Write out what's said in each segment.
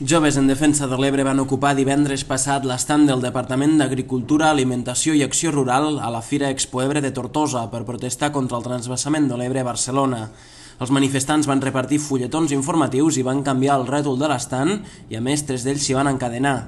Joves en Defensa de l'Ebre van ocupar divendres passat l'estand del Departament d'Agricultura, Alimentació i Acció Rural a la Fira Expo Ebre de Tortosa per protestar contra el transvasament de l'Ebre a Barcelona. Els manifestants van repartir fulletons informatius i van canviar el rètol de l'estand i, a més, 3 d'ells s'hi van encadenar.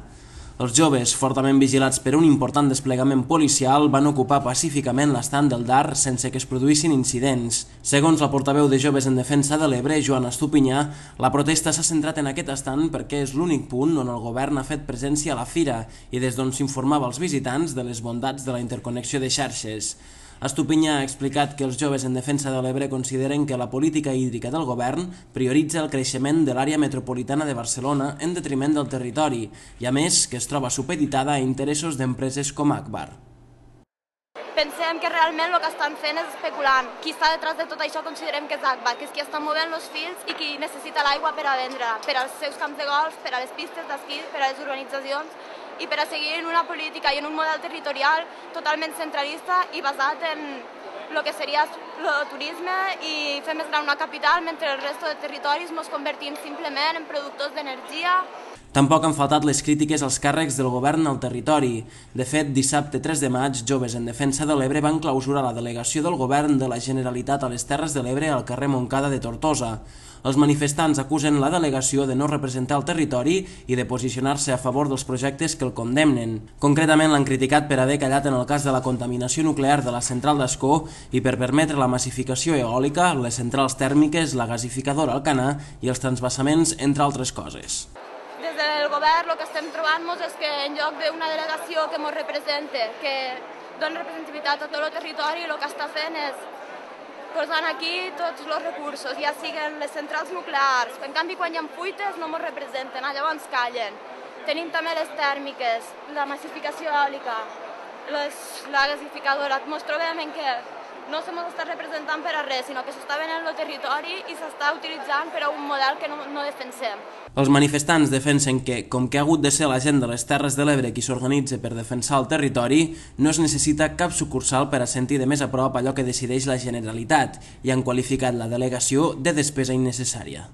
Els joves, fortament vigilats per un important desplegament policial, van ocupar pacíficament l'estand del DAR sense que es produïssin incidents. Segons la portaveu de Joves en Defensa de l'Ebre, Joana Estupinyà, la protesta s'ha centrat en aquest estand perquè és l'únic punt on el govern ha fet presència a la fira i des d'on s'informava als visitants de les bondats de la interconnexió de xarxes. Estupinyà ha explicat que els Joves en Defensa de l'Ebre consideren que la política hídrica del govern prioritza el creixement de l'àrea metropolitana de Barcelona en detriment del territori i, a més, que es troba supeditada a interessos d'empreses com Agbar. Pensem que realment el que estan fent és especulant. Qui està detrás de tot això considerem que és Agbar, que és qui està movent els fils i qui necessita l'aigua per a vendre, per als seus camps de golf, per a les pistes d'esquí, per a les urbanitzacions i per a seguir en una política i en un model territorial totalment centralista i basat en el que seria el turisme i fer més gran una capital mentre el resto de territoris ens convertim simplement en productors d'energia. Tampoc han faltat les crítiques als càrrecs del govern al territori. De fet, dissabte 3 de maig, Joves en Defensa de l'Ebre van clausurar la delegació del govern de la Generalitat a les Terres de l'Ebre al carrer Montcada de Tortosa. Els manifestants acusen la delegació de no representar el territori i de posicionar-se a favor dels projectes que el condemnen. Concretament l'han criticat per haver callat en el cas de la contaminació nuclear de la central d'Ascó i per permetre la massificació eòlica, les centrals tèrmiques, la gasificadora Alcanar i els transvasaments, entre altres coses. Des del govern el que estem trobant-nos és que en lloc d'una delegació que ens represente, que dona representativitat a tot el territori, el que està fent és posant aquí tots els recursos, ja siguen les centrals nuclears. En canvi, quan hi ha fuites no ens representen, llavors callen. Tenim també les tèrmiques, la massificació eòlica, la gasificadora. Ens trobem en què no s'ha estat representant per a res, sinó que s'està venent el territori i s'està utilitzant per a un model que no defensem. Els manifestants defensen que, com que ha hagut de ser la gent de les Terres de l'Ebre qui s'organitza per defensar el territori, no es necessita cap sucursal per a sentir de més a prop allò que decideix la Generalitat i han qualificat la delegació de despesa innecessària.